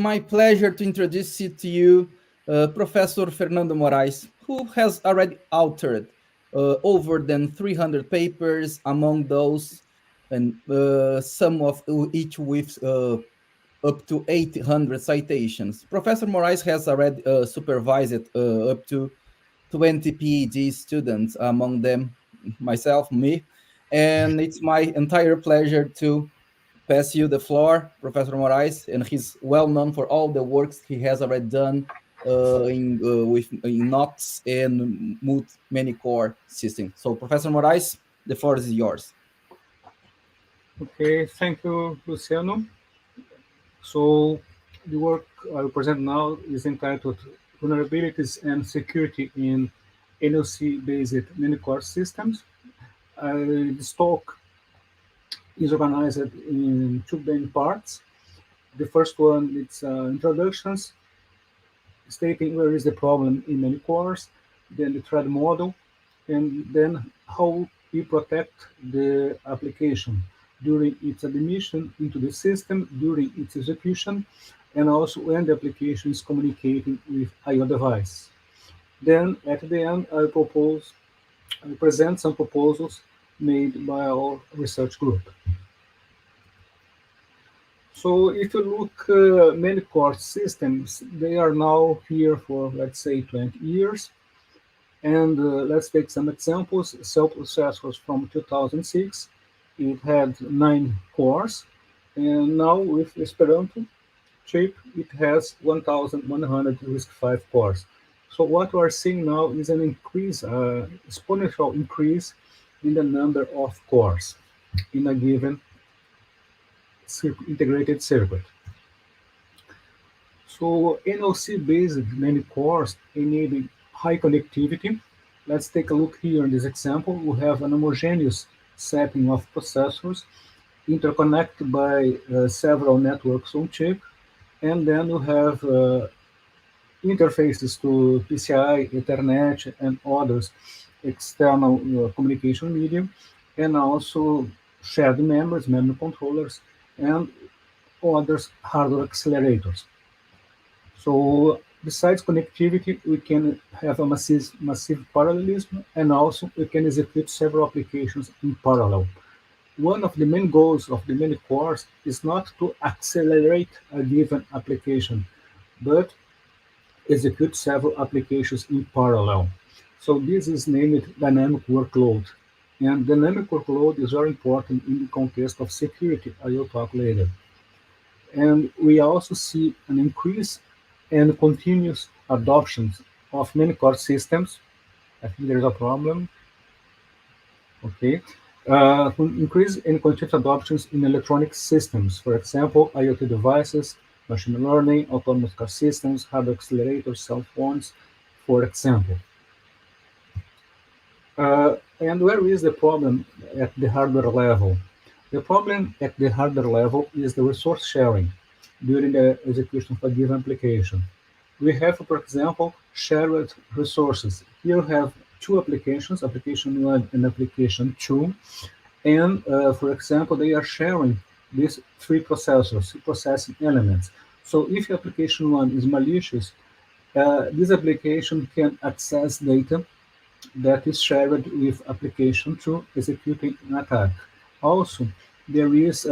my pleasure to introduce to you Professor Fernando Moraes, who has already authored over than 300 papers, among those, and some of each with up to 800 citations. Professor Moraes has already supervised up to 20 PhD students, among them myself, me, and it's my entire pleasure to pass you the floor, Professor Moraes, and he's well known for all the works he has already done in NoCs and many core systems. So, Professor Moraes, the floor is yours. Okay, thank you, Luciano. So the work I will present now is entitled Vulnerabilities and Security in NoC-based many core systems. This talk is organized in two main parts. The first one is introductions, stating where is the problem in many cores, then the threat model, and then how we protect the application during its admission into the system, during its execution, and also when the application is communicating with I/O device. Then at the end, I present some proposals made by our research group. So if you look many core systems, they are now here for, let's say, 20 years. And let's take some examples. Cell processors from 2006, it had 9 cores. And now with Esperanto chip, it has 1,165 cores. So what we are seeing now is an increase, exponential increase in the number of cores in a given integrated circuit. So NoC-based many cores enable high connectivity. Let's take a look here in this example. We have an homogeneous setting of processors interconnected by several networks on chip, and then you have interfaces to PCI, Ethernet, and others external communication medium, and also shared memories, memory controllers, and others hardware accelerators. So besides connectivity, we can have a massive parallelism, and also we can execute several applications in parallel. One of the main goals of the many cores is not to accelerate a given application, but execute several applications in parallel. So this is named dynamic workload. And dynamic workload is very important in the context of security. I will talk later. And we also see an increase and continuous adoption of many core systems. I think there's a problem. Okay. Increase and continuous adoptions in electronic systems. For example, IoT devices, machine learning, autonomous car systems, hardware accelerators, cell phones, for example. And where is the problem at the hardware level? The problem at the hardware level is the resource sharing during the execution of a given application. We have, for example, shared resources. Here we have two applications, application 1 and application 2. And, for example, they are sharing these 3 processors, processing elements. So if application 1 is malicious, this application can access data that is shared with application 2 executing an attack. Also, there is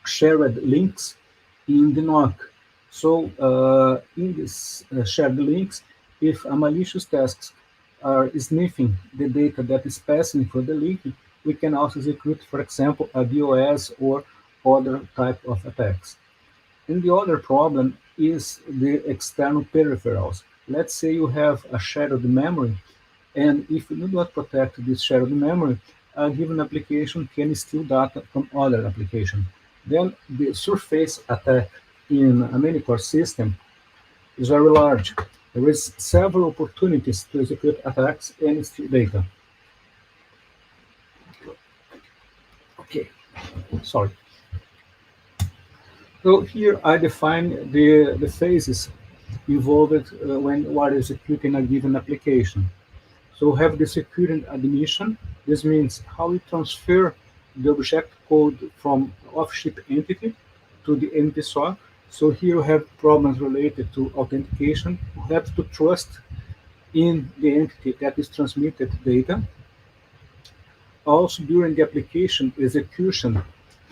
shared links in the NoC. So in these shared links, if a malicious task are sniffing the data that is passing through the link, we can also execute, for example, a DOS or other type of attacks. And the other problem is the external peripherals. Let's say you have a shared memory, and if you do not protect this shared memory, a given application can steal data from other application. Then the surface attack in a many core system is very large. There is several opportunities to execute attacks and steal data. Okay, sorry. So here I define the phases involved when we are executing a given application. So we have the security admission. This means how we transfer the object code from off-chip entity to the MPSoC. So here you have problems related to authentication. You have to trust in the entity that is transmitted data. Also, during the application execution,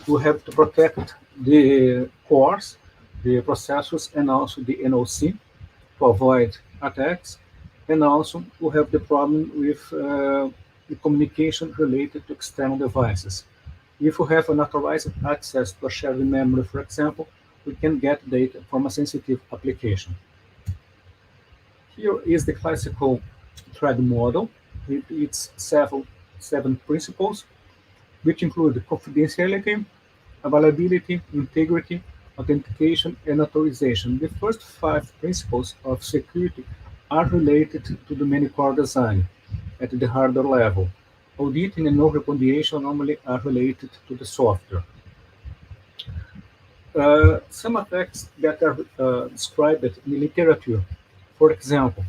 you have to protect the cores, the processors, and also the NoC to avoid attacks. And also, we have the problem with the communication related to external devices. If you have unauthorized access to a shared memory, for example, we can get data from a sensitive application. Here is the classical thread model with its seven principles, which include confidentiality, availability, integrity, authentication, and authorization. The first five principles of security are related to the many core design at the hardware level. Auditing and non-repudiation normally are related to the software. Some attacks that are described in the literature, for example,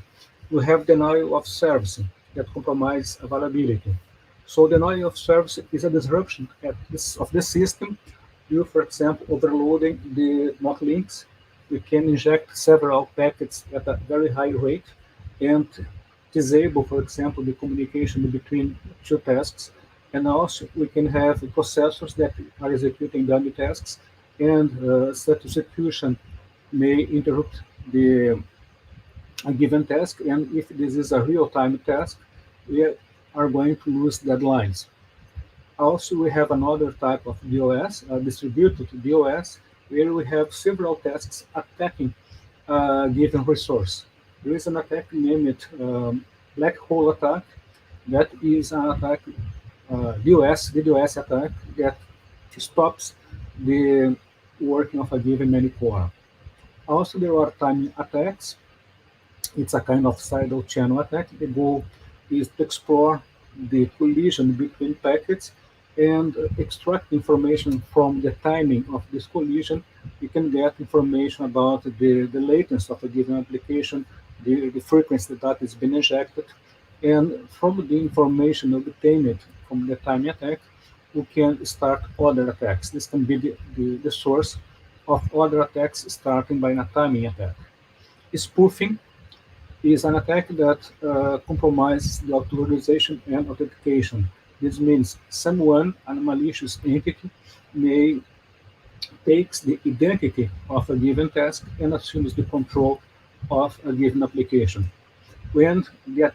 we have denial of service that compromises availability. So denial of service is a disruption of the system. You, for example, overloading the NOC links. We can inject several packets at a very high rate and disable, for example, the communication between two tasks. And also we can have processors that are executing dummy tasks, and such execution may interrupt a given task. And if this is a real-time task, we are going to lose deadlines. Also, we have another type of DOS, a distributed DOS, where we have several tasks attacking a given resource. There is an attack named black hole attack. That is an attack, DDoS attack, that stops the working of a given many core. Also, there are timing attacks. It's a kind of side channel attack. The goal is to explore the collision between packets and extract information from the timing of this collision. You can get information about the latency of a given application, the frequency that is being injected, and from the information obtained from the timing attack, we can start other attacks. This can be the source of other attacks starting by a timing attack. Spoofing is an attack that compromises the authorization and authentication. This means someone, a malicious entity, may takes the identity of a given task and assumes the control of a given application. When the,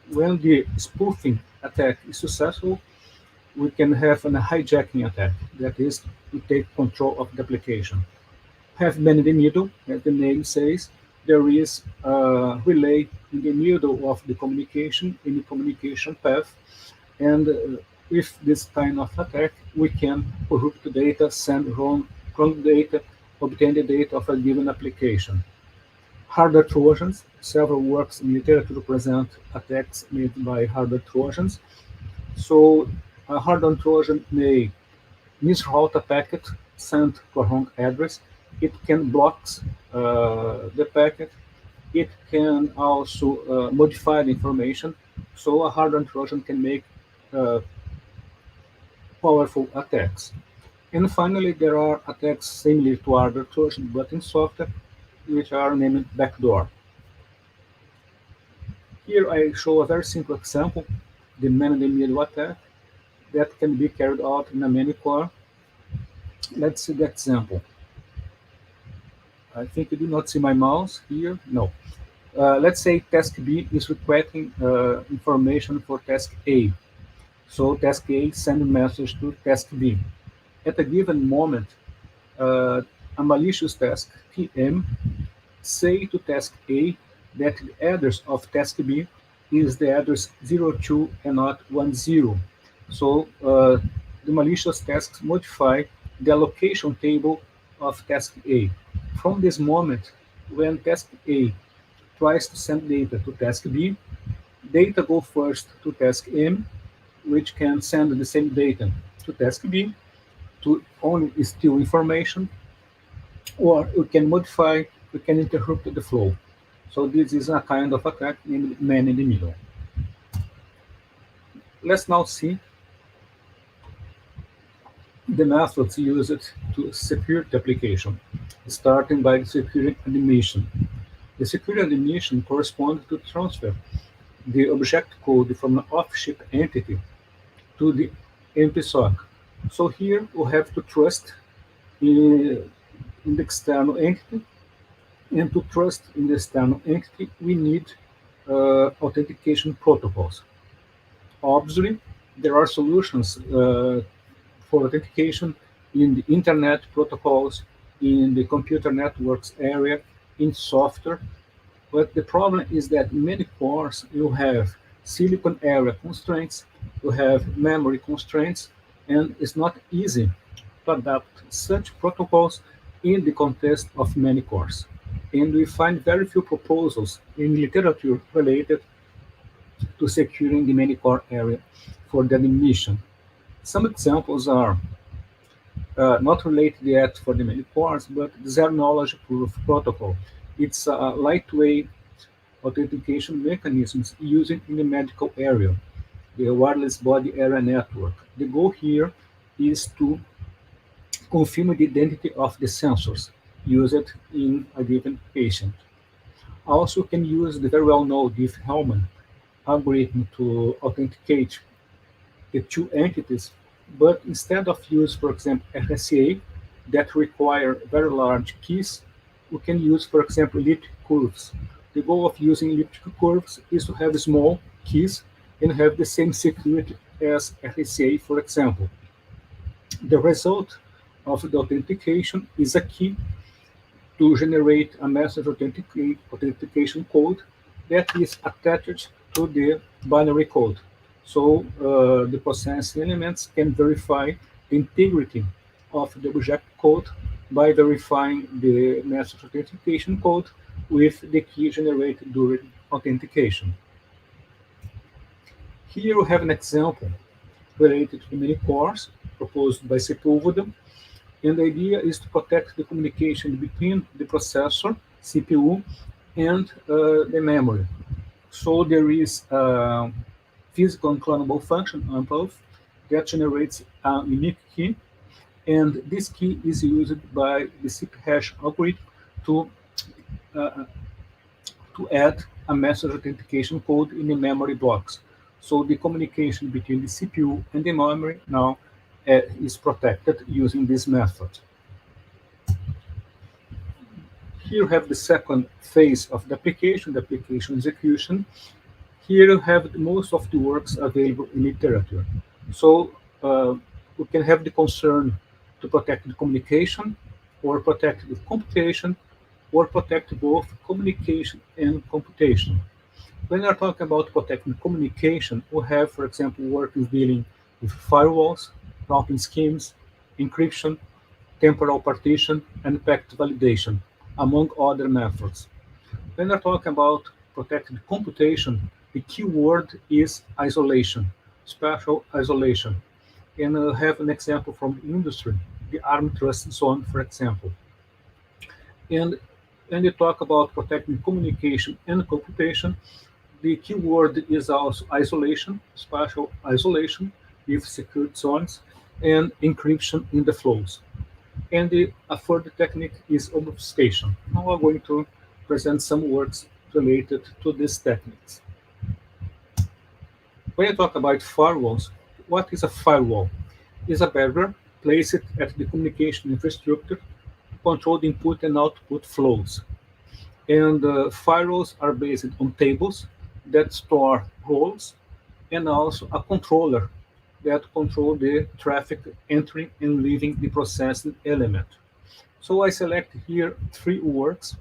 when the spoofing attack is successful, we can have a hijacking attack. That is, we take control of the application. Have man in the middle, as the name says. There is a relay in the middle of the communication, in the communication path, and with this kind of attack, we can corrupt the data, send wrong data, obtain the data of a given application. Hardware Trojans, several works in literature present attacks made by hardware Trojans. So a hardware Trojan may misroute a packet sent to a wrong address. It can block the packet. It can also modify the information. So a hardware Trojan can make powerful attacks. And finally, there are attacks similar to hardware Trojan, but in software, which are named backdoor. Here I show a very simple example, the man-in-the-middle attack that can be carried out in a many core. Let's see the example. I think you do not see my mouse here. No. Let's say task B is requesting information for task A. So task A sends a message to task B. At a given moment, a malicious task, TM, say to task A that the address of task B is the address 02 and not 10. So the malicious tasks modify the allocation table of task A. From this moment, when task A tries to send data to task B, data go first to task M, which can send the same data to task B to only steal information, or we can modify, we can interrupt the flow. So this is a kind of attack named man in the middle. Let's now see the methods used to secure the application, starting by securing admission. The secure admission corresponds to transfer the object code from an off-chip entity to the MPSoC. So here we have to trust in the external entity, and to trust in the external entity, we need authentication protocols. Obviously, there are solutions for authentication in the internet protocols, in the computer networks area, in software. But the problem is that in many cores you have silicon area constraints, you have memory constraints, and it's not easy to adapt such protocols in the context of many cores. And we find very few proposals in literature related to securing the many core area for the admission. Some examples are not related yet for the many cores, but the zero knowledge proof protocol. It's a lightweight authentication mechanisms used in the medical area, the wireless body area network. The goal here is to confirm the identity of the sensors used in a given patient. Also can use the very well-known Diffie-Hellman algorithm to authenticate the two entities, but instead of use, for example, RSA that require very large keys, we can use, for example, elliptic curves. The goal of using elliptic curves is to have small keys and have the same security as RSA, for example. The result of the authentication is a key to generate a message authentication code that is attached to the binary code. So the processing elements can verify the integrity of the object code by verifying the message authentication code with the key generated during authentication. Here we have an example related to many cores proposed by Sepúlveda, and the idea is to protect the communication between the processor, CPU, and the memory. So there is a physical unclonable function, unplug, that generates a unique key, and this key is used by the SIP hash algorithm to uh, to add a message authentication code in the memory blocks. So the communication between the CPU and the memory now is protected using this method. Here you have the second phase of the application execution. Here you have most of the works available in literature. So we can have the concern to protect the communication, or protect the computation, or protect both communication and computation. When we're talking about protecting communication, we have, for example, work is dealing with firewalls, routing schemes, encryption, temporal partition, and packet validation, among other methods. When we're talking about protecting computation, the key word is isolation, spatial isolation. And I have an example from the industry, the ARM trust zone, for example. And when you talk about protecting communication and computation, the keyword is also isolation, spatial isolation with secured zones, and encryption in the flows. And a further technique is obfuscation. Now I'm going to present some works related to these techniques. When you talk about firewalls, what is a firewall? It's a barrier placed at the communication infrastructure to control the input and output flows. And firewalls are based on tables that store roles, and also a controller that control the traffic entering and leaving the processing element. So I select here three works.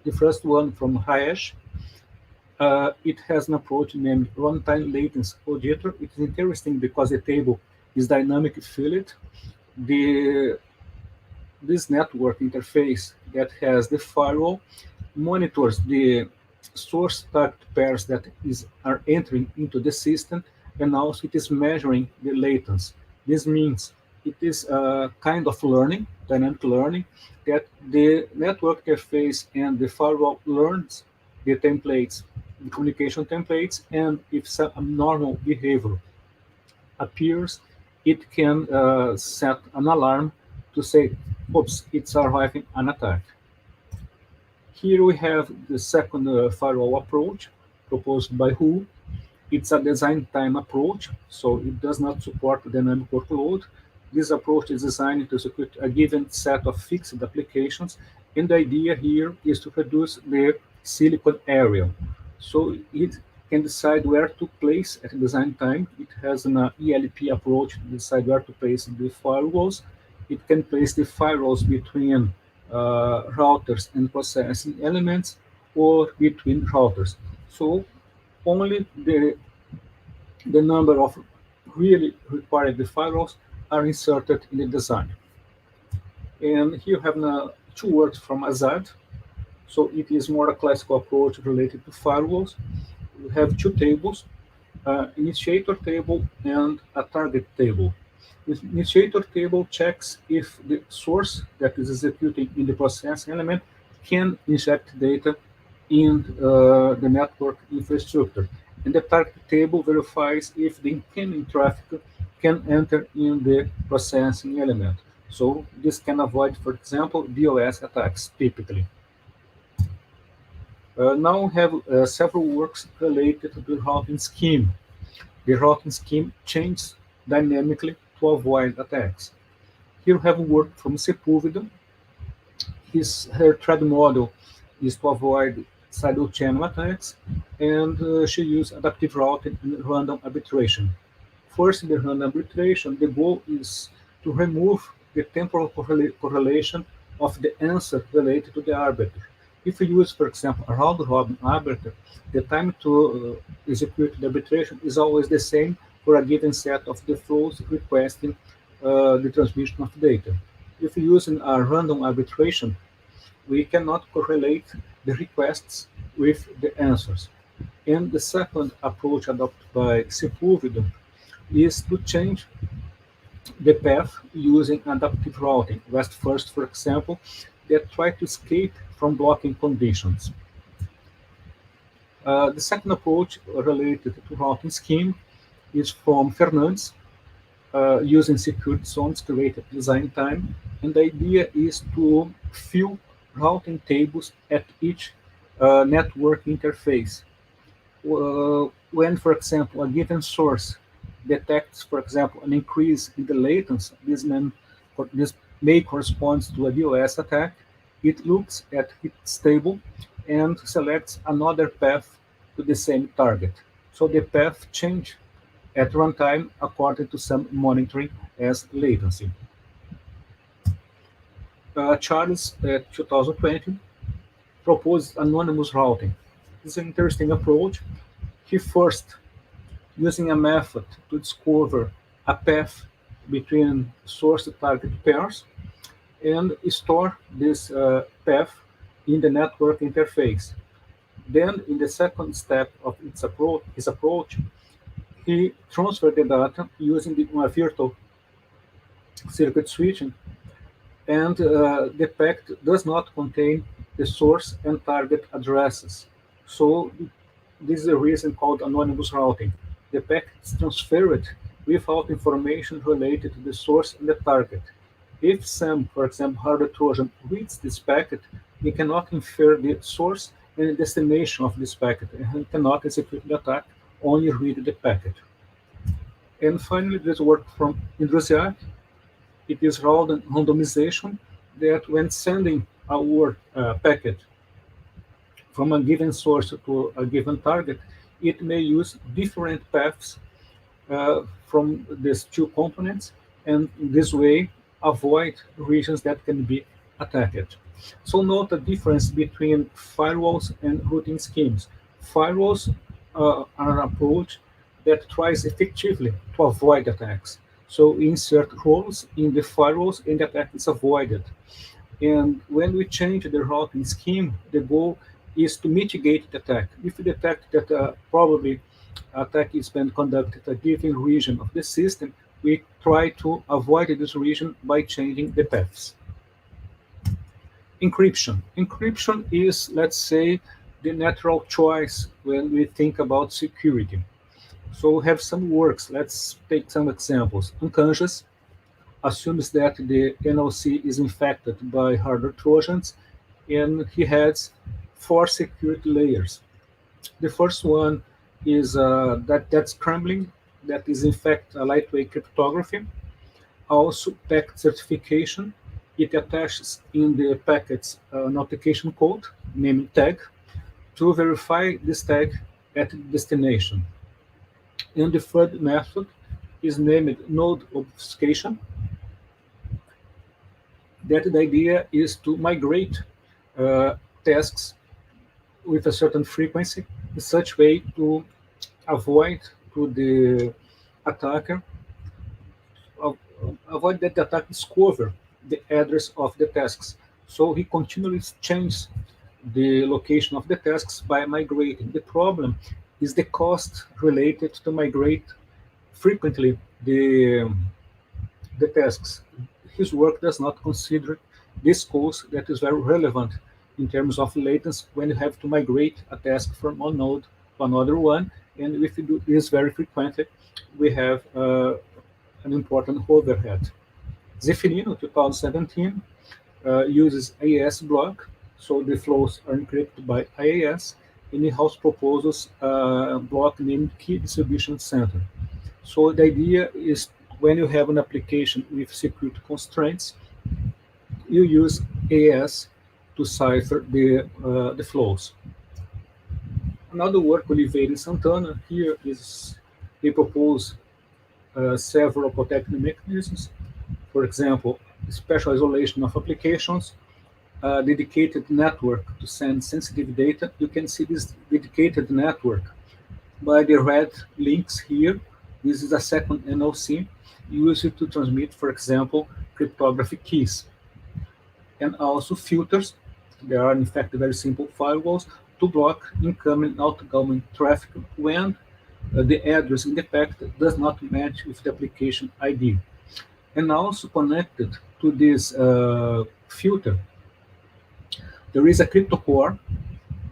The first one from Hayesh. It has an approach named runtime latency auditor. It is interesting because the table is dynamic filled. This network interface that has the firewall monitors the source target pairs that are entering into the system, and also it is measuring the latency. This means it is a kind of learning, dynamic learning, that the network interface and the firewall learns the templates, the communication templates, and if some abnormal behavior appears, it can set an alarm to say, oops, it's arriving an attack. Here we have the second firewall approach proposed by WHO. It's a design time approach, so it does not support dynamic workload. This approach is designed to execute a given set of fixed applications, and the idea here is to reduce the silicon area. So it can decide where to place at design time. It has an ELP approach to decide where to place the firewalls. It can place the firewalls between routers and processing elements or between routers. So only the number of really required firewalls are inserted in the design. And here you have two words from Azad. So it is more a classical approach related to firewalls. We have two tables, initiator table and a target table. The initiator table checks if the source that is executing in the process element can inject data in the network infrastructure. And the target table verifies if the incoming traffic can enter in the processing element. So this can avoid, for example, DOS attacks typically. Now we have several works related to the routing scheme. The routing scheme changes dynamically to avoid attacks. Here we have work from Sepúlveda. Her thread model is to avoid side channel attacks, and she used adaptive routing and random arbitration. First, in the random arbitration, the goal is to remove the temporal correlation of the answer related to the arbiter. If you use, for example, a round-robin arbiter, the time to execute the arbitration is always the same for a given set of the flows requesting the transmission of data. If you use a random arbitration, we cannot correlate the requests with the answers. And the second approach adopted by Sepúlveda is to change the path using adaptive routing, REST first, for example, that try to escape from blocking conditions. The second approach related to routing scheme is from Fernandes, using security zones created design time, and the idea is to fill routing tables at each network interface. When, for example, a given source detects, for example, an increase in the latency, this may correspond to a DOS attack. It looks at its table and selects another path to the same target. So the path change at runtime according to some monitoring as latency. Charles, 2020, proposed anonymous routing. This is an interesting approach. He first, using a method to discover a path between source to target pairs, and store this path in the network interface. Then, in the second step of his approach, he transferred the data using the virtual circuit switching, and the packet does not contain the source and target addresses. So this is a reason called anonymous routing. The packet is transferred without information related to the source and the target. If some, for example, hardware Trojan reads this packet, it cannot infer the source and the destination of this packet, and cannot execute the attack, only read the packet. And finally, there's work from Intruders. It is randomization that when sending a word packet from a given source to a given target, it may use different paths from these two components, and in this way avoid regions that can be attacked. So note the difference between firewalls and routing schemes. Firewalls are an approach that tries effectively to avoid attacks. So we insert roles in the firewalls and the attack is avoided. And when we change the routing scheme, the goal is to mitigate the attack. If we detect that probably attack is being conducted a given region of the system, we try to avoid this region by changing the paths. Encryption. Encryption is, let's say, the natural choice when we think about security. So we have some works. Let's take some examples. Unconscious assumes that the NOC is infected by hardware Trojans, and he has four security layers. The first one is that scrambling, that is in fact a lightweight cryptography. Also, packet certification. It attaches in the packet's notification code, named tag, to verify this tag at destination. And the third method is named node obfuscation. That the idea is to migrate tasks with a certain frequency in such way to avoid to the attacker avoid that the attacker discover the address of the tasks. So he continually changes the location of the tasks by migrating. The problem is the cost related to migrate frequently the tasks. His work does not consider this cost that is very relevant in terms of latency when you have to migrate a task from one node to another one. And if you do this very frequently, we have an important overhead. Zeffirino, 2017, uses IAS block, so the flows are encrypted by IAS, and he also proposes a block named Key Distribution Center. So the idea is when you have an application with security constraints, you use AES to cipher the flows. Another work, Oliveira and Santana, here is they propose several protection mechanisms. For example, special isolation of applications, a dedicated network to send sensitive data. You can see this dedicated network by the red links here. This is a second NOC used to transmit, for example, cryptography keys. And also filters. There are, in fact, very simple firewalls to block incoming and outgoing traffic when the address in the packet does not match with the application ID. And also connected to this filter, there is a crypto core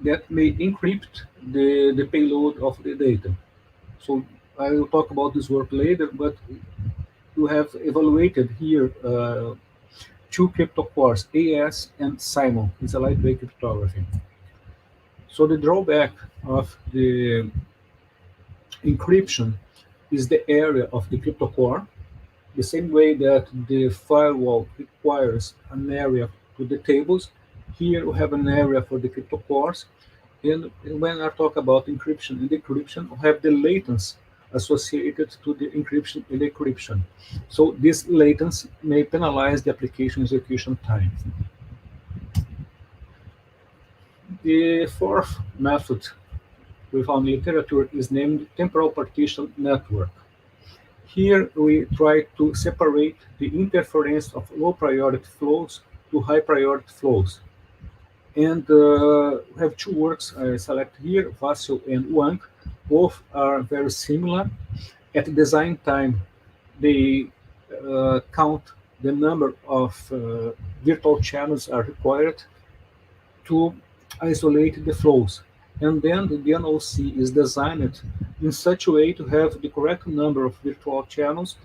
that may encrypt the payload of the data. So I will talk about this work later, but we have evaluated here two crypto cores, AS and Simon. It's a lightweight cryptography. So the drawback of the encryption is the area of the crypto core. The same way that the firewall requires an area to the tables, here we have an area for the crypto cores. And when I talk about encryption and decryption, we have the latency associated to the encryption and decryption. So this latency may penalize the application execution time. The fourth method we found in literature is named temporal partition network. Here we try to separate the interference of low priority flows to high priority flows. And we have two works I select here, Vassell and Wang. Both are very similar. At design time, they count the number of virtual channels are required to isolate the flows. And then the NOC is designed in such a way to have the correct number of virtual channels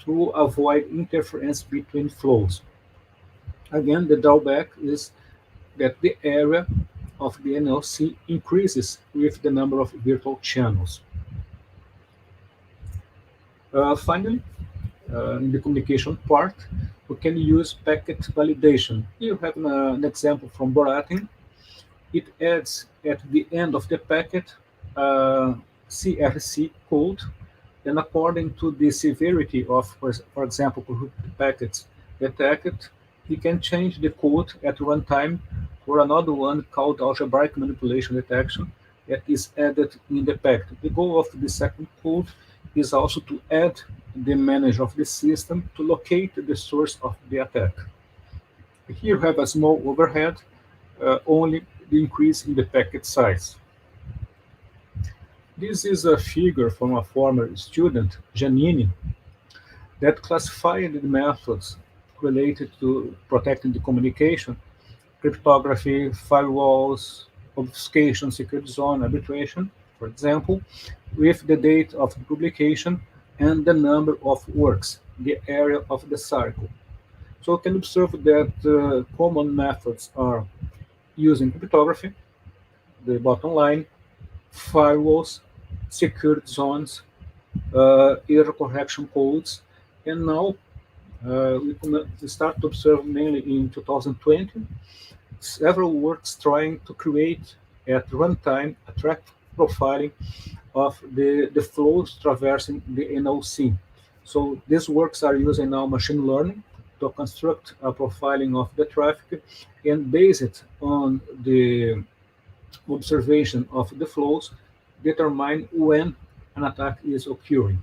to avoid interference between flows. Again, the drawback is that the area of the NOC increases with the number of virtual channels. Finally, in the communication part, we can use packet validation. Here you have an example from Boratin. It adds at the end of the packet CRC code, and according to the severity of, for example, corrupted packets detected, he can change the code at runtime for another one called algebraic manipulation detection that is added in the packet. The goal of the second code is also to add the manager of the system to locate the source of the attack. Here you have a small overhead, only the increase in the packet size. This is a figure from a former student, Giannini, that classified the methods related to protecting the communication, cryptography, firewalls, obfuscation, security zone, arbitration, For example, with the date of the publication and the number of works, the area of the cycle. So we can observe that common methods are using cryptography, the bottom line, firewalls, secured zones, error correction codes, and now we start to observe mainly in 2020 several works trying to create at runtime a track profiling of the flows traversing the NOC. So these works are using now machine learning to construct a profiling of the traffic and base it on the observation of the flows, determine when an attack is occurring.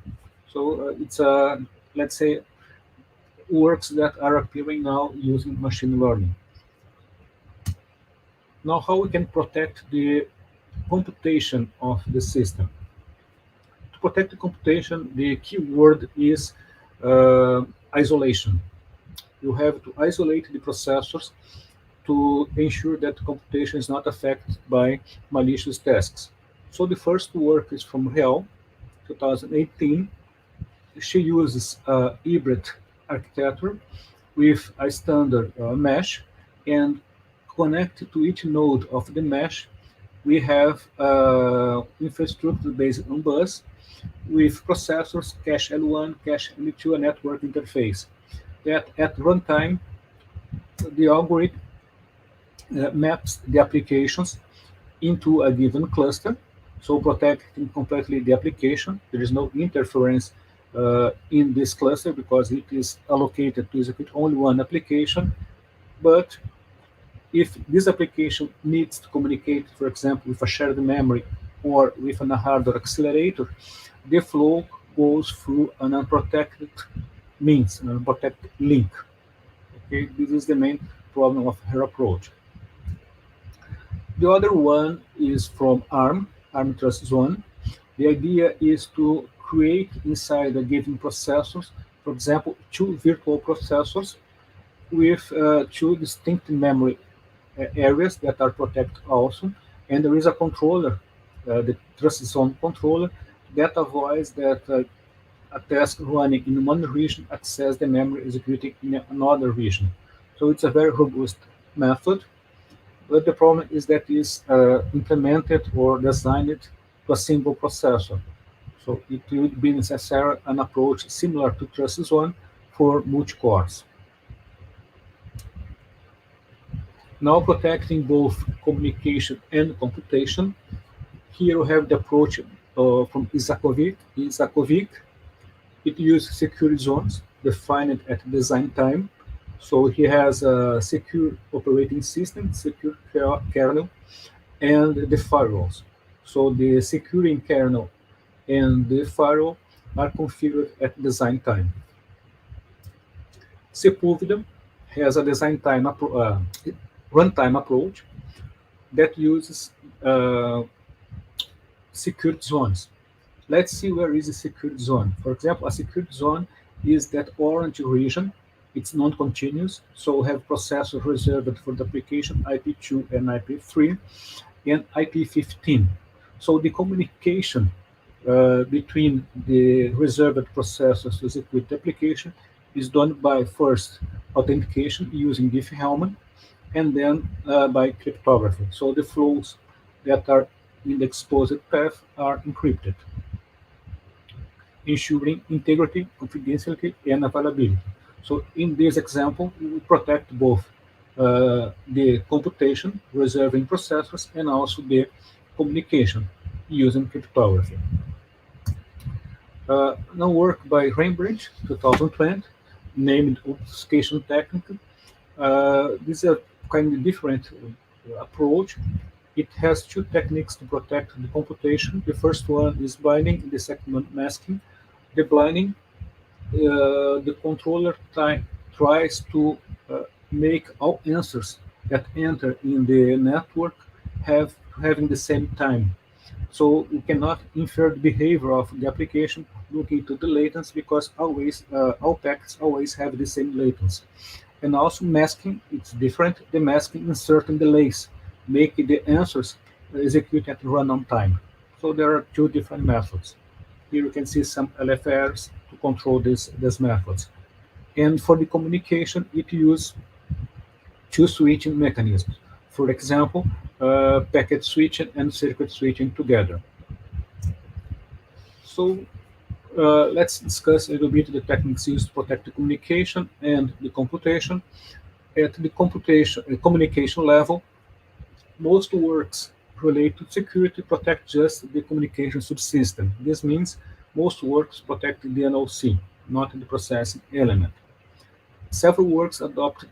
So it's let's say works that are appearing now using machine learning. Now, how we can protect the computation of the system? To protect the computation, the key word is isolation. You have to isolate the processors to ensure that the computation is not affected by malicious tasks. So the first work is from Real, 2018. She uses a hybrid architecture with a standard mesh, and connected to each node of the mesh, we have infrastructure based on bus with processors, cache L1, cache L2, a network interface. That at runtime, the algorithm maps the applications into a given cluster, so protecting completely the application. There is no interference in this cluster because it is allocated to execute only one application. But if this application needs to communicate, for example, with a shared memory or with a hardware accelerator, the flow goes through an unprotected means, an unprotected link. Okay, this is the main problem of her approach. The other one is from ARM Trust Zone. The idea is to create inside a given processors, for example, two virtual processors with two distinct memory areas that are protected also, and there is a controller, the trust zone controller, that avoids that a task running in one region access the memory executing in another region. So it's a very robust method, but the problem is that it's implemented or designed to a single processor. So it would be necessary an approach similar to trust zone for multi-cores. Now protecting both communication and computation. Here we have the approach from Isakovic. It uses secure zones defined at design time. So he has a secure operating system, secure kernel, and the firewalls. So the securing kernel and the firewall are configured at design time. Sepulveda has a runtime approach that uses secured zones. Let's see where is a secured zone. For example, a secured zone is that orange region. It's non-continuous, so we have processors reserved for the application IP2 and IP3 and IP15. So the communication between the reserved processors to execute the application is done by first authentication using Diffie-Hellman, and then by cryptography. So the flows that are in the exposed path are encrypted, ensuring integrity, confidentiality, and availability. So in this example, we protect both the computation, reserving processors, and also the communication using cryptography. Now work by Rembrandt, 2020, named obfuscation technique. This is a kind of different approach. It has two techniques to protect the computation. The first one is blinding, the second one masking. The blinding, the controller tries to make all answers that enter in the network having the same time. So we cannot infer the behavior of the application looking to the latency because always all packets always have the same latency. And also masking, it's different. The masking inserting delays, make the answers execute at run-on time. So there are two different methods. Here you can see some LFRs to control these methods. And for the communication, it uses two switching mechanisms. For example, packet switching and circuit switching together. So let's discuss a little bit the techniques used to protect the communication and the computation. At the communication level, most works related to security protect just the communication subsystem. This means most works protect the NoC, not the processing element. Several works adopt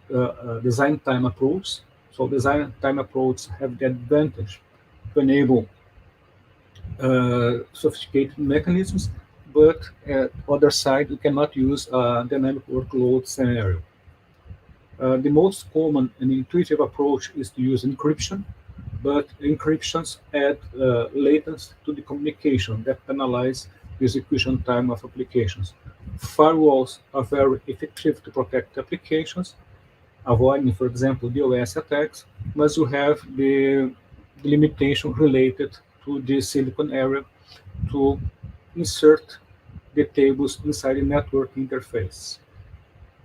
design time approach. So design time approach have the advantage to enable sophisticated mechanisms, but at other side, you cannot use a dynamic workload scenario. The most common and intuitive approach is to use encryption, but encryptions add latency to the communication that penalize the execution time of applications. Firewalls are very effective to protect applications, avoiding, for example, DOS attacks, but you have the limitation related to the silicon area to insert the tables inside the network interface.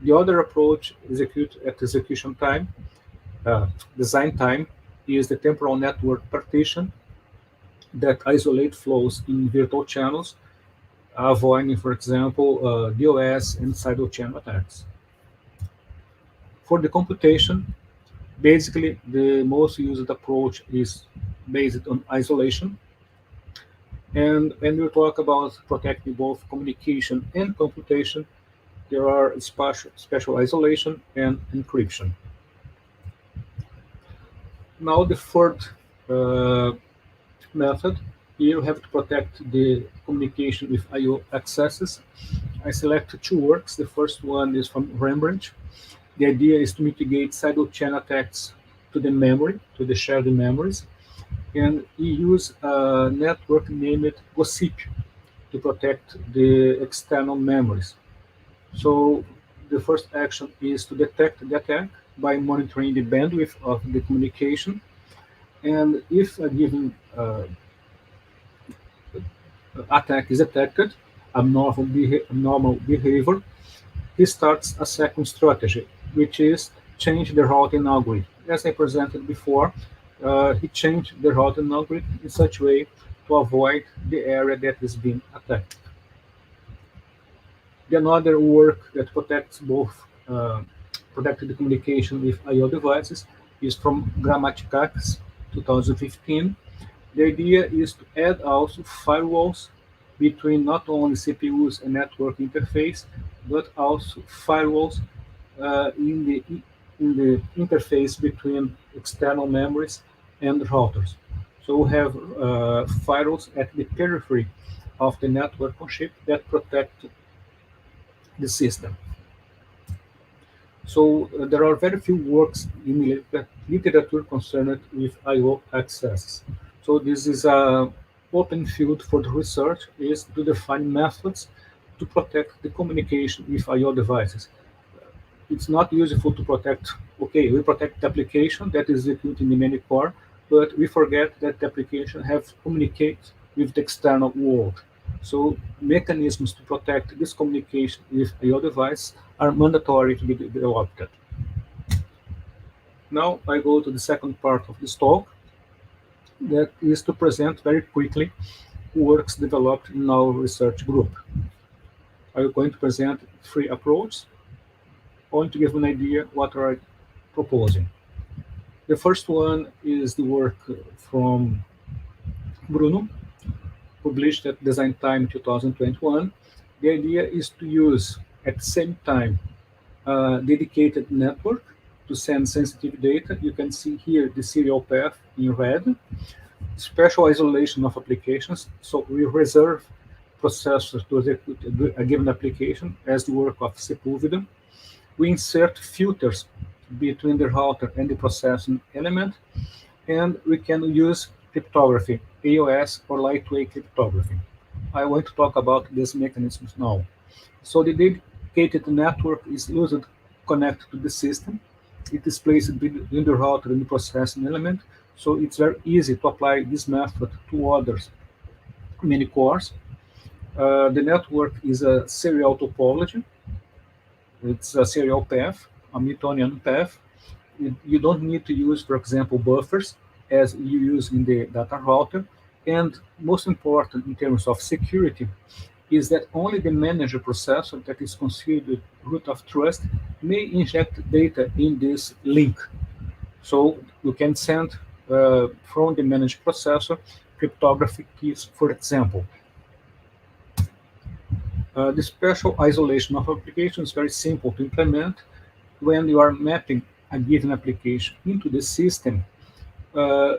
The other approach at execution time, design time, is the temporal network partition that isolate flows in virtual channels, avoiding, for example, DOS and side channel attacks. For the computation, basically the most used approach is based on isolation. And when we talk about protecting both communication and computation, there are special isolation and encryption. Now the third uh, method, here you have to protect the communication with I/O accesses. I select two works. The first one is from Rembrandt. The idea is to mitigate side-chain attacks to the memory, to the shared memories, and we use a network named gossip to protect the external memories. So the first action is to detect the attack by monitoring the bandwidth of the communication. And if a given attack is detected, abnormal behavior, he starts a second strategy, which is change the routing algorithm. As I presented before, he changed the routing algorithm in such a way to avoid the area that is being attacked. The another work that protects both protected the communication with I/O devices is from Grammaticax 2015. The idea is to add also firewalls between not only CPUs and network interface, but also firewalls in the interface between external memories and routers. So we have firewalls at the periphery of the network on chip that protect the system. So there are very few works in literature concerned with I/O access. So this is a open field for the research is to define methods to protect the communication with I/O devices. It's not useful to protect, okay, we protect the application that is executing in the main core, but we forget that the application have to communicate with the external world. So mechanisms to protect this communication with I/O device are mandatory to be developed. Now I go to the second part of this talk, that is to present very quickly works developed in our research group. I'm going to present three approaches, only to give an idea what are I proposing. The first one is the work from Bruno, published at Design Time 2021. The idea is to use at the same time a dedicated network to send sensitive data. You can see here the serial path in red. Special isolation of applications. So we reserve processors to execute a given application as the work of Sepúlveda. We insert filters between the router and the processing element, and we can use cryptography, AOS or lightweight cryptography. I want to talk about these mechanisms now. So the dedicated network is loosely connected to the system. It is placed between the router and the processing element, so it's very easy to apply this method to others many cores. The network is a serial topology. It's a serial path, a Hamiltonian path. You don't need to use, for example, buffers as you use in the data router. And most important in terms of security is that only the manager processor that is considered root of trust may inject data in this link. So you can send from the managed processor cryptographic keys, for example. The special isolation of application is very simple to implement. When you are mapping a given application into the system,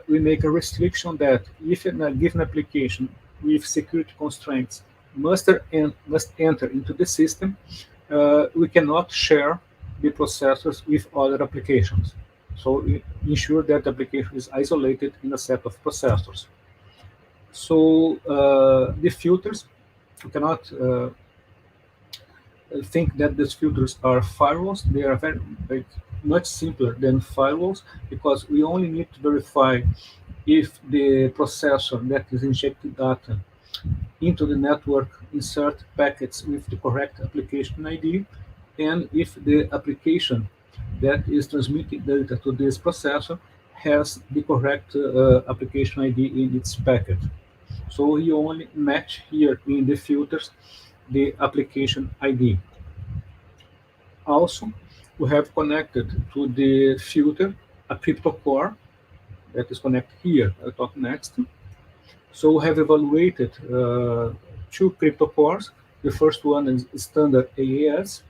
we make a restriction that if a given application with security constraints must enter into the system, we cannot share the processors with other applications. So we ensure that the application is isolated in a set of processors. So the filters, we cannot think that these filters are firewalls. They are very much simpler than firewalls because we only need to verify if the processor that is injecting data into the network insert packets with the correct application ID, and if the application that is transmitting data to this processor has the correct application ID in its packet. So you only match here in the filters the application ID. Also, we have connected to the filter a crypto core that is connected here. I'll talk next. So we have evaluated two crypto cores. The first one is standard AES,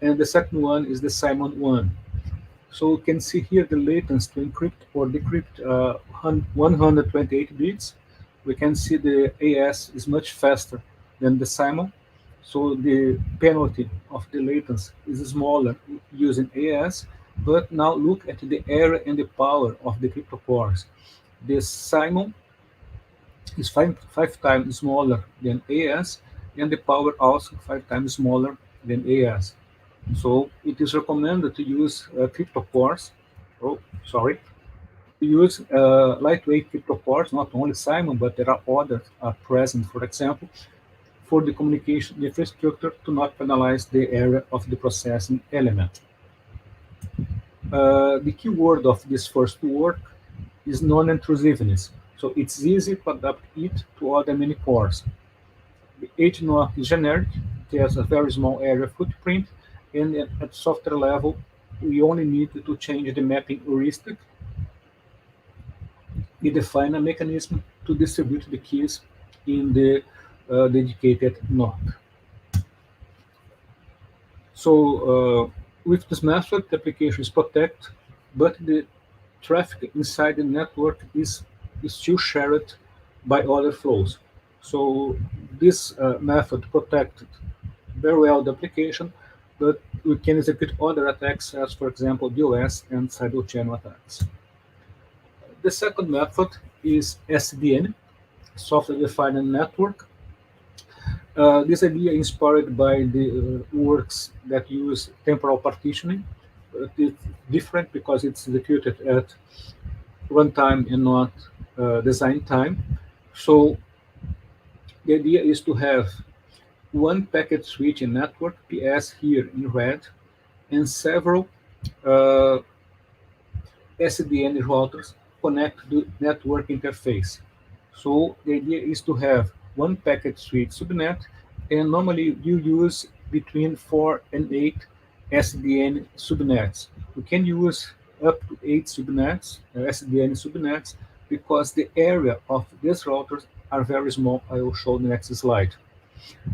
and the second one is the Simon one. So you can see here the latency to encrypt or decrypt 128 bits. We can see the AES is much faster than the Simon. So the penalty of the latency is smaller using AES. But now look at the area and the power of the crypto cores. The Simon is five times smaller than AES, and the power also 5 times smaller than AES. So it is recommended to use crypto cores. Oh, sorry. To use lightweight crypto cores, not only Simon, but there are others are present, for example, for the communication infrastructure to not penalize the area of the processing element. The keyword of this first work is non-intrusiveness. So it's easy to adapt it to other many cores. The HNOC is generic. It has a very small area footprint, and at software level, we only need to change the mapping heuristic. We define a mechanism to distribute the keys in the dedicated NoC. So with this method, the application is protected, but the traffic inside the network is still shared by other flows. So this method protected very well the application, but we can execute other attacks as, for example, DOS and sideload channel attacks. The second method is SDN, software-defined network. This idea inspired by the works that use temporal partitioning. It's different because it's executed at runtime and not design time. So the idea is to have one packet switching network, PS here in red, and several SDN routers connect to the network interface. So the idea is to have one packet switch subnet, and normally you use between 4 and 8 SDN subnets. We can use up to 8 subnets, SDN subnets, because the area of these routers are very small. I will show the next slide.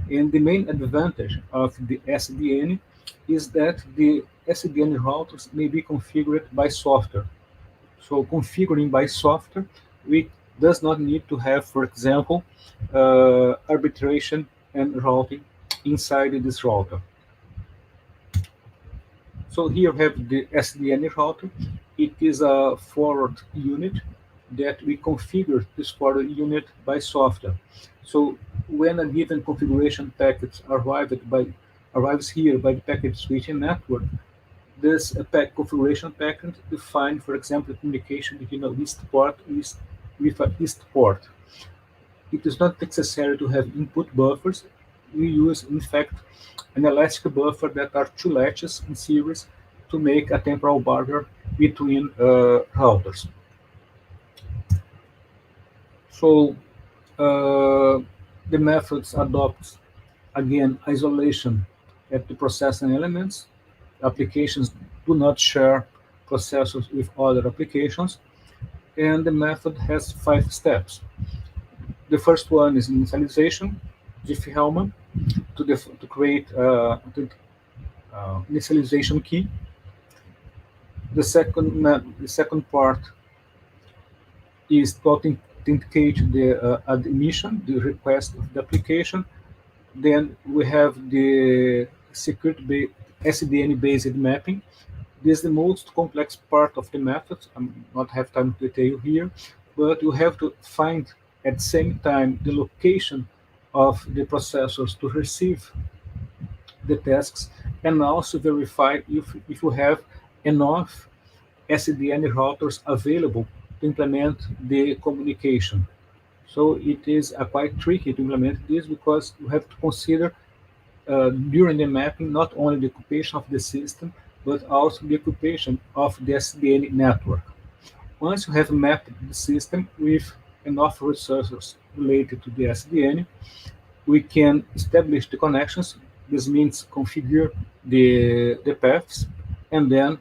And the main advantage of the SDN is that the SDN routers may be configured by software. So configuring by software, we does not need to have, for example, arbitration and routing inside this router. So here we have the SDN router. It is a forward unit that we configure this forward unit by software. So when a given configuration packet arrives here by the packet switching network, this configuration packet define, for example, the communication between a list port with a east port. it is not necessary to have input buffers. We use, in fact, an elastic buffer that are two latches in series to make a temporal barrier between routers. So the methods adopt, again, isolation at the processing elements. Applications do not share processors with other applications, and the method has 5 steps. The first one is initialization, Diffie-Hellman, to create initialization key. The second part is to authenticate the admission, the request of the application. Then we have the security SDN-based mapping. This is the most complex part of the method. I'm not have time to detail here, but you have to find at the same time the location of the processors to receive the tasks, and also verify if you have enough SDN routers available to implement the communication. So it is quite tricky to implement this because you have to consider during the mapping not only the occupation of the system, but also the occupation of the SDN network. Once you have mapped the system with enough resources related to the SDN, we can establish the connections. This means configure the paths, and then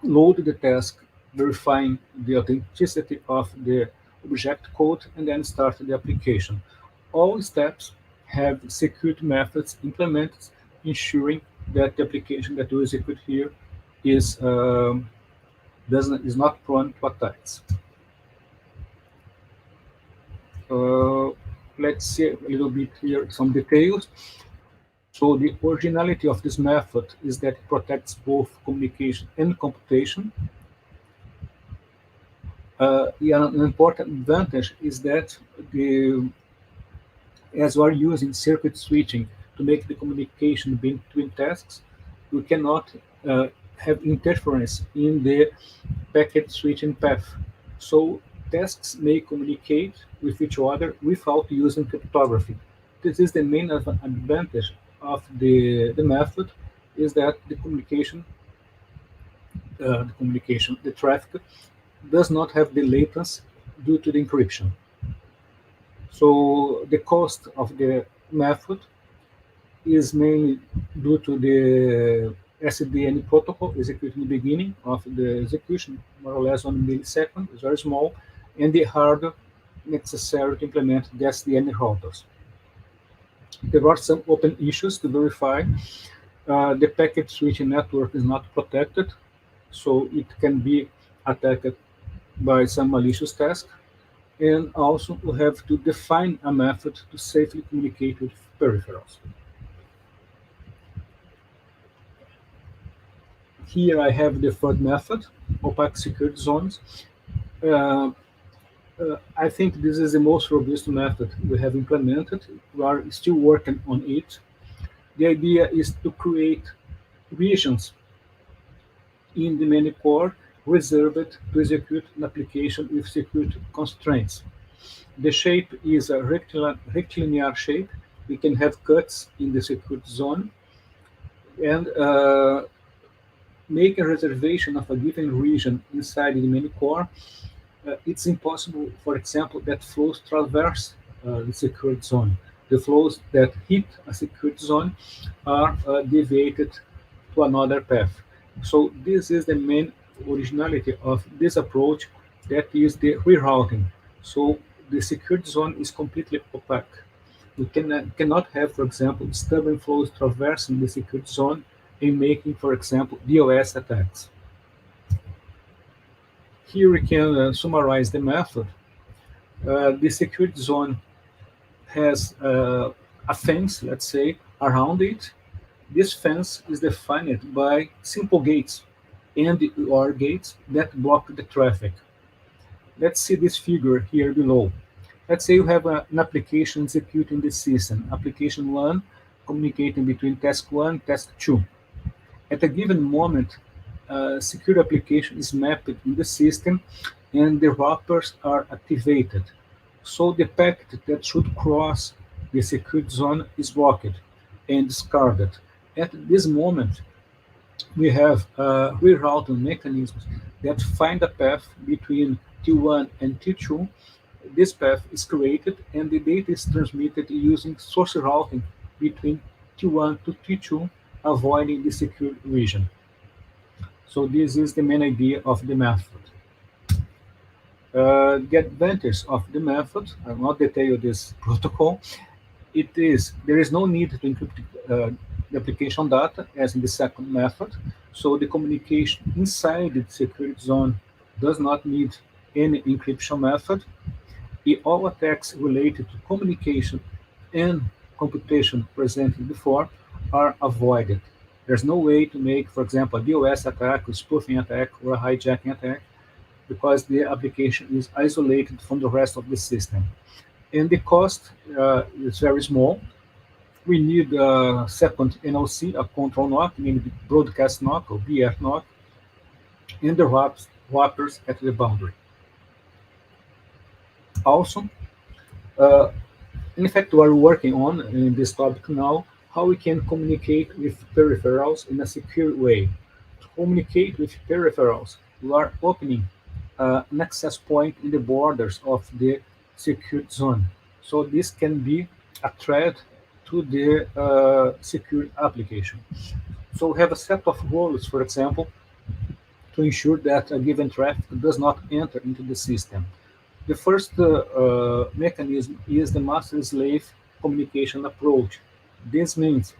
load the task verifying the authenticity of the object code, and then start the application. All steps have security methods implemented, ensuring that the application that you execute here is not prone to attacks. Uh, let's see a little bit here some details. So the originality of this method is that it protects both communication and computation. An important advantage is that as we are using circuit switching to make the communication between tasks, we cannot have interference in the packet switching path. So tasks may communicate with each other without using cryptography. This is the main advantage of the method, is that the traffic does not have the latency due to the encryption. So the cost of the method is mainly due to the SDN protocol executing the beginning of the execution, more or less 1 millisecond, is very small, and the hardware necessary to implement the SDN routers. There are some open issues to verify. The packet switching network is not protected, so it can be attacked by some malicious task. And also we have to define a method to safely communicate with peripherals. Here I have the third method, opaque security zones. I think this is the most robust method we have implemented. We are still working on it. The idea is to create regions in the main core reserved to execute an application with security constraints. The shape is a rectilinear shape. We can have cuts in the security zone, and make a reservation of a given region inside the main core. It's impossible, for example, that flows traverse the security zone. The flows that hit a security zone are deviated to another path. So this is the main originality of this approach, that is the rerouting. So the security zone is completely opaque. We cannot have, for example, stubborn flows traversing the security zone and making, for example, DOS attacks. Here we can summarize the method. The security zone has a fence, let's say, around it. This fence is defined by simple gates and OR gates that block the traffic. Let's see this figure here below. Let's say you have an application executing the system, application 1 communicating between task 1 and task 2. At a given moment, a secure application is mapped in the system and the wrappers are activated. So the packet that should cross the security zone is blocked and discarded. At this moment, we have rerouting mechanisms that find a path between T1 and T2. This path is created and the data is transmitted using source routing between T1 to T2, avoiding the secure region. So this is the main idea of the method. The advantage of the method, I will not detail this protocol, it is there is no need to encrypt the application data as in the second method. So the communication inside the security zone does not need any encryption method. All attacks related to communication and computation presented before are avoided. There's no way to make, for example, a DOS attack, a spoofing attack, or a hijacking attack because the application is isolated from the rest of the system. And the cost is very small. We need a second NOC, a control NOC, meaning broadcast NOC or BF NOC, and the wrappers at the boundary. Also, uh, in fact, we are working on in this topic now how we can communicate with peripherals in a secure way. To communicate with peripherals, we are opening an access point in the borders of the secure zone. So this can be a threat to the secure application. So we have a set of rules, for example, to ensure that a given traffic does not enter into the system. The first mechanism is the master-slave communication approach. This means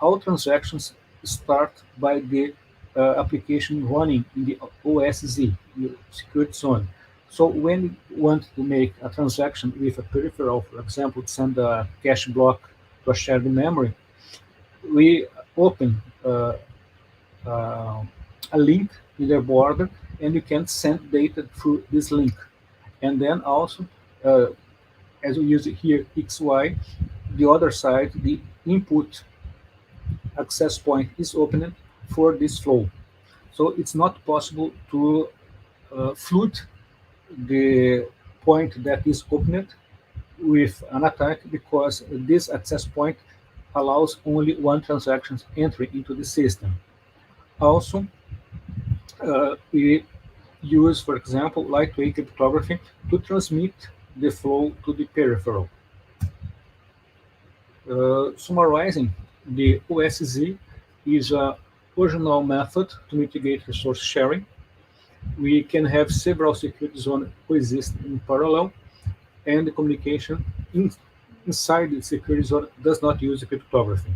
all transactions start by the application running in the OSZ, the security zone. So when you want to make a transaction with a peripheral, for example, to send a cache block to a shared memory, we open uh, a link in the border and you can send data through this link. And then also, uh, as we use it here, XY, the other side, the input access point is opened for this flow. So it's not possible to flood the point that is opened with an attack because this access point allows only one transaction entry into the system. Also, we use, for example, lightweight cryptography to transmit the flow to the peripheral. Summarizing, the OSZ is a original method to mitigate resource sharing. We can have several security zones coexist in parallel, and the communication inside the security zone does not use cryptography.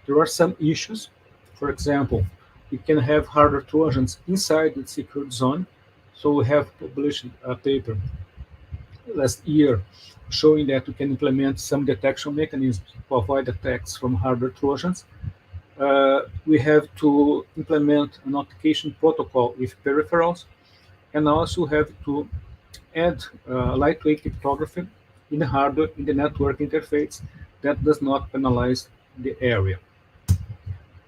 There are some issues. For example, we can have hardware Trojans inside the security zone. So we have published a paper last year showing that we can implement some detection mechanisms to avoid attacks from hardware Trojans. We have to implement an authentication protocol with peripherals, and also have to add lightweight cryptography in the hardware, in the network interface that does not penalize the area.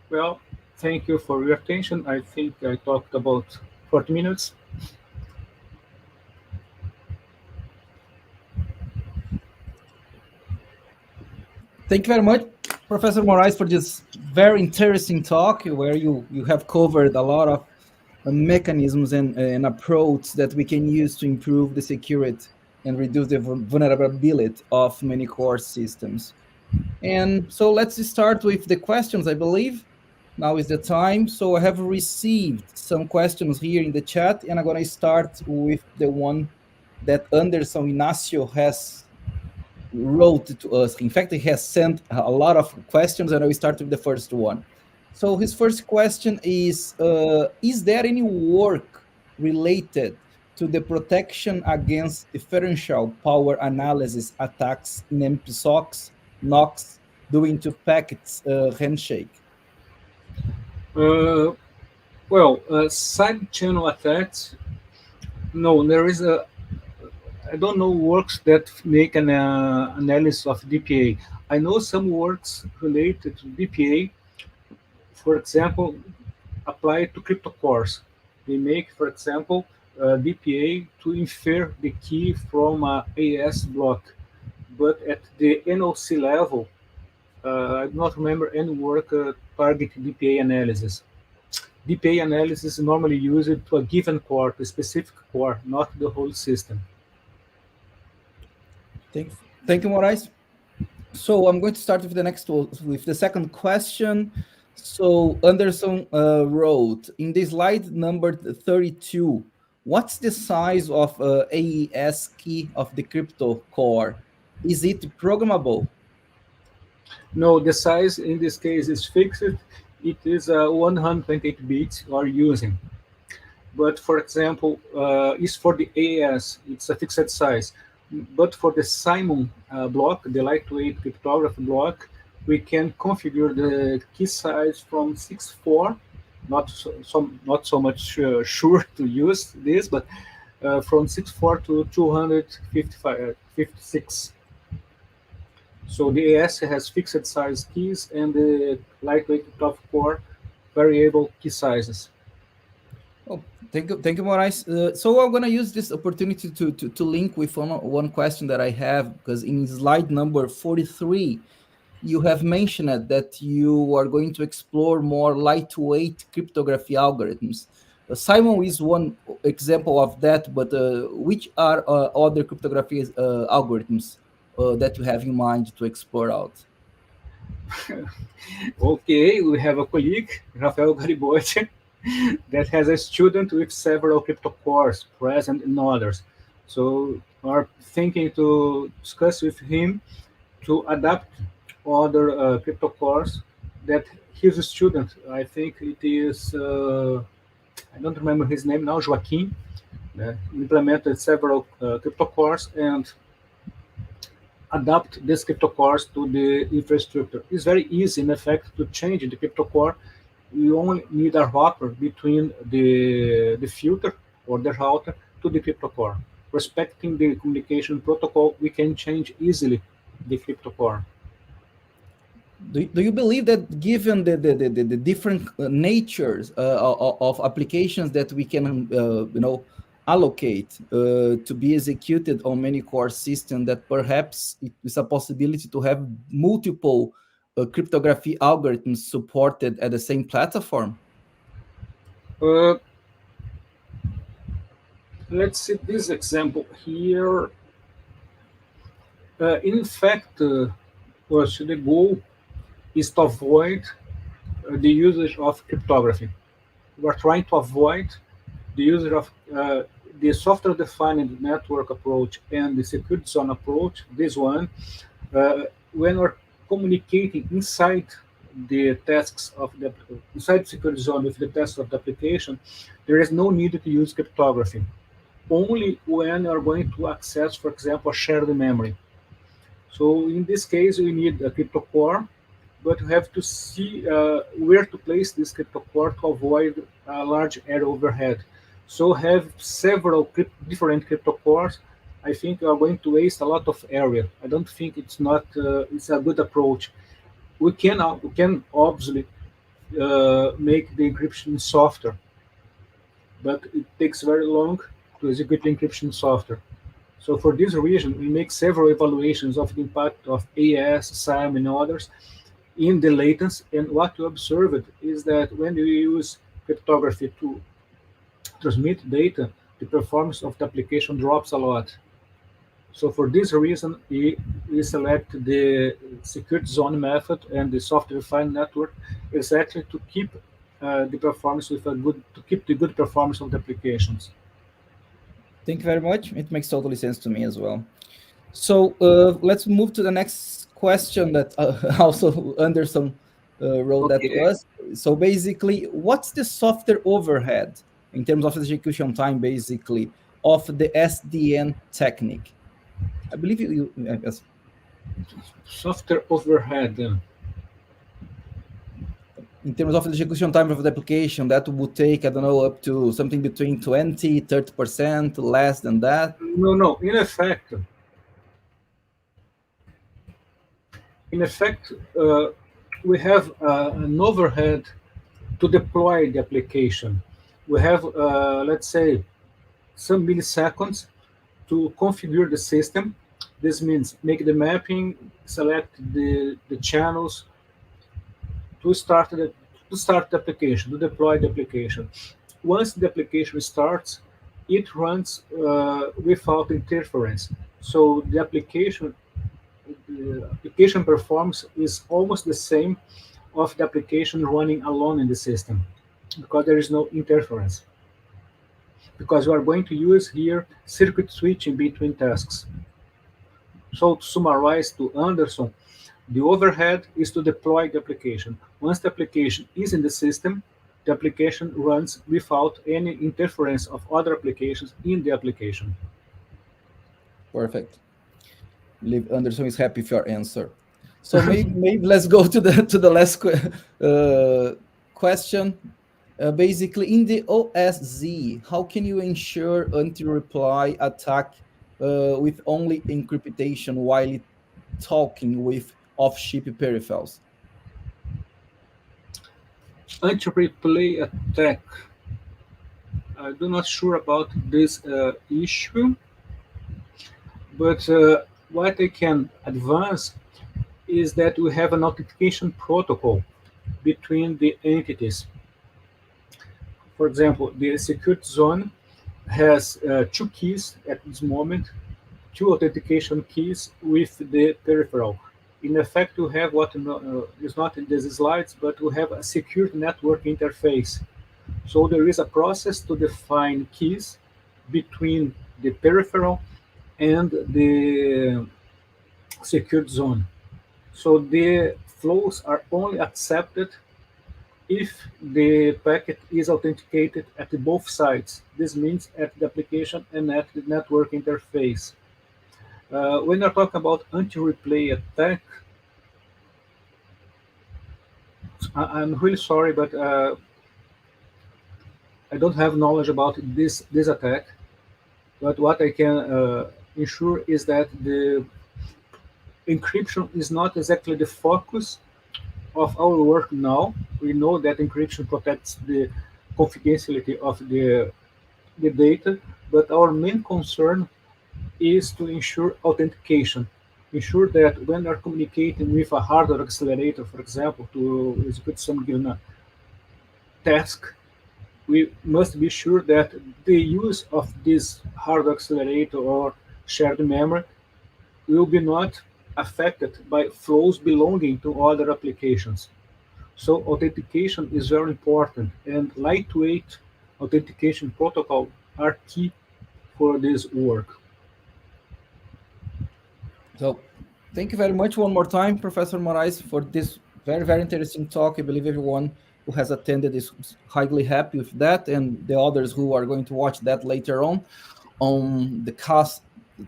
Well, thank you for your attention. I think I talked about 40 minutes. Thank you very much, Professor Moraes, for this very interesting talk where you have covered a lot of mechanisms and approaches that we can use to improve the security and reduce the vulnerability of many core systems. And so let's start with the questions, I believe. Now is the time. So I have received some questions here in the chat, and I'm going to start with the one that Anderson Ignacio has wrote to us. In fact, he has sent a lot of questions, and I will start with the first one. So his first question is there any work related to the protection against differential power analysis attacks in MPSoCs, NoCs, due to packets handshake? Uh, Side channel attacks. No, there is a. I don't know works that make an analysis of DPA. I know some works related to DPA, for example, apply to crypto cores. They make, for example, DPA to infer the key from a AES block. But at the NoC level, I do not remember any work target DPA analysis. DPA analysis is normally used to a given core, to a specific core, not the whole system. Thank you, Moraes. So I'm going to start with the second question. So Anderson wrote, in the slide number 32, what's the size of AES key of the crypto core? Is it programmable? No, the size in this case is fixed. It is 128 bits you are using. But for example, is for the AES, it's a fixed size. But for the Simon block, the lightweight cryptography block, we can configure the key size from 64, not so much sure to use this, but from 64 to 256. So the AES has fixed size keys and the lightweight cryptography core variable key sizes. Oh, thank you, Moraes. So I'm going to use this opportunity to link with one question that I have, because in slide number 43, you have mentioned that you are going to explore more lightweight cryptography algorithms. Simon is one example of that, but which are other cryptography algorithms that you have in mind to explore out? Okay, we have a colleague, Rafael Garibotti, that has a student with several crypto cores present in others. So are thinking to discuss with him to adapt other crypto cores that his student, I think it is, I don't remember his name now, Joaquim, implemented several crypto cores and adapt this crypto cores to the infrastructure. It's very easy, in effect, to change the crypto core. You only need a wrapper between the filter or the router to the crypto core. Respecting the communication protocol, we can change easily the crypto core. Do you believe that given the different natures of applications that we can allocate to be executed on many core systems, that perhaps it is a possibility to have multiple cryptography algorithms supported at the same platform? Let's see this example here. In fact, the goal is to avoid the usage of cryptography. We're trying to avoid the usage of the software-defined network approach and the security zone approach, this one, when we're communicating inside the tasks of the inside security zone with the tasks of the application, there is no need to use cryptography. Only when you're going to access, for example, a shared memory. So in this case, we need a crypto core, but you have to see where to place this crypto core to avoid a large area overhead. So have several different crypto cores. I think you are going to waste a lot of area. I don't think it's a good approach. We can obviously make the encryption software, but it takes very long to execute encryption software. So for this reason, we make several evaluations of the impact of AES, SIM, and others in the latency. And what we observed is that when you use cryptography to transmit data, the performance of the application drops a lot. So for this reason, we select the security zone method and the software-defined network exactly to keep the performance to keep the good performance of the applications. Thank you very much. It makes totally sense to me as well. So let's move to the next question that also Anderson wrote that to us. So basically, what's the software overhead in terms of execution time, basically, of the SDN technique? I believe you yes. Software overhead. In terms of the execution time of the application, that would take, I don't know, up to something between 20, 30%, less than that? No. In effect, we have an overhead to deploy the application. We have, let's say, some milliseconds to configure the system. This means make the mapping, select the channels to start the application, to deploy the application. Once the application starts, it runs without interference. So the application performance is almost the same of the application running alone in the system because there is no interference. Because we are going to use here circuit switching between tasks. So to summarize to Anderson, the overhead is to deploy the application. Once the application is in the system, the application runs without any interference of other applications in the application. Perfect. I believe Anderson is happy with your answer. So maybe let's go to the last question. Basically, in the OSZ, how can you ensure anti-reply attack with only encryption while talking with off-chip peripherals? Anti-replay attack. I'm not sure about this issue, but what I can advance is that we have an authentication protocol between the entities. For example, the security zone has two keys at this moment, two authentication keys with the peripheral. In effect, we have what is not in these slides, but we have a secure network interface. So there is a process to define keys between the peripheral and the secured zone. So the flows are only accepted if the packet is authenticated at both sides. This means at the application and at the network interface. When I talk about anti-replay attack, I'm really sorry, but I don't have knowledge about this attack. But what I can ensure is that the encryption is not exactly the focus of our work now. We know that encryption protects the confidentiality of the data, but our main concern is to ensure authentication. Ensure that when we are communicating with a hardware accelerator, for example, to execute some given task, we must be sure that the use of this hardware accelerator or shared memory will be not affected by flows belonging to other applications. So authentication is very important, and lightweight authentication protocol are key for this work. So thank you very much one more time, Professor Moraes, for this very, very interesting talk. I believe everyone who has attended is highly happy with that, and the others who are going to watch that later on the CASS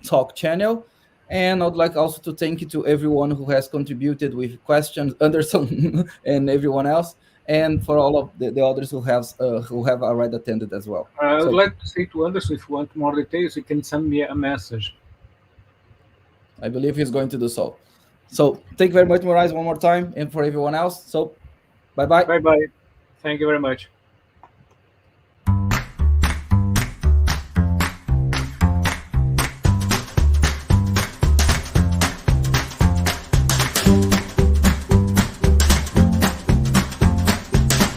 Talk channel. And I'd like also to thank you to everyone who has contributed with questions, Anderson and everyone else, and for all of the others who have already attended as well. I would like to say to Anderson, if you want more details, you can send me a message. I believe he's going to do so. So thank you very much, Moraes, one more time, and for everyone else. So bye-bye. Bye-bye. Thank you very much.